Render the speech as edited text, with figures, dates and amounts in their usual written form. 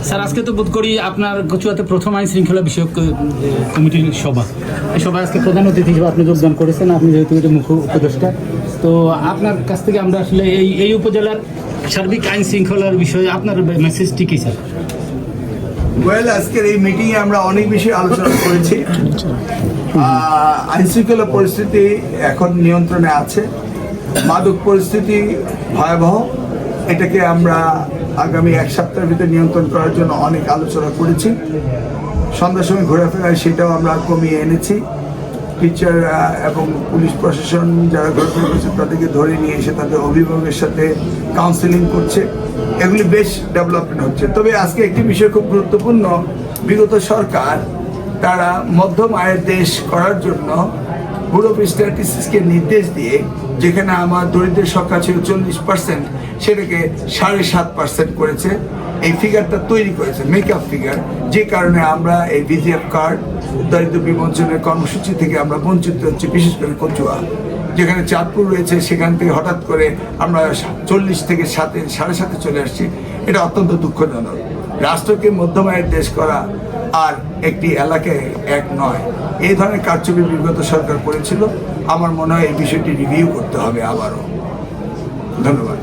Sir, আজকে তো বোধ করি আপনার কচুয়াতে প্রথম আইন শৃঙ্খলা বিষয়ক কমিটির সভা। এই সভায় আজকে প্রধান অতিথি হিসেবে আপনি যোগদান করেছেন, আপনি যেহেতু এটা মুখ্য উপদেষ্টা। তো আপনার কাছ থেকে আমরা আসলে এই উপজেলার সার্বিক আইন শৃঙ্খলার বিষয়ে আপনার মেসেজটি কি স্যার? আজকের এই মিটিংয়ে আমরা অনেক বেশি আলোচনা করেছি। আইন শৃঙ্খলা পরিস্থিতি এখন নিয়ন্ত্রণে আছে। মাদক পরিস্থিতি ভয়াবহ, এটাকে আমরা আগামী এক সপ্তাহের ভিতরে নিয়ন্ত্রণ করার জন্য অনেক আলোচনা করেছি। সন্ধ্যার সময় ঘোরাফেরায় সেটাও আমরা কমিয়ে এনেছি। টিচার এবং পুলিশ প্রশাসন যারা ঘোরাফেরা করছে তাদেরকে ধরে নিয়ে এসে তাদের অভিভাবকের সাথে কাউন্সেলিং করছে। এগুলি বেশ ডেভেলপমেন্ট হচ্ছে। তবে আজকে একটি বিষয় খুব গুরুত্বপূর্ণ, বিগত সরকার তারা মধ্যম আয়ের দেশ করার জন্য ব্যুরো অফ স্ট্যাটিস্টিক্সকে নির্দেশ দিয়ে যেখানে আমার দরিদ্রের সংখ্যা ছিল 40%, সেটাকে 7.5% করেছে। এই ফিগারটা তৈরি করেছে, মেকআপ ফিগার, যে কারণে আমরা এই বিজিএফ কার্ড দারিদ্র বিমোচনের কর্মসূচি থেকে আমরা বঞ্চিত হচ্ছি। বিশেষ করে কচুয়া, যেখানে চাঁদপুর রয়েছে, সেখান থেকে হঠাৎ করে আমরা 40 থেকে 7.5 চলে আসছি। এটা অত্যন্ত দুঃখজনক। রাষ্ট্রকে মধ্যম আয়ের দেশ করা আর একটি এলাকায় এক নয়, এই ধরনের কারচুপি বিগত সরকার করেছিল। আমার মনে হয় এই বিষয়টি রিভিউ করতে হবে আবারও। ধন্যবাদ।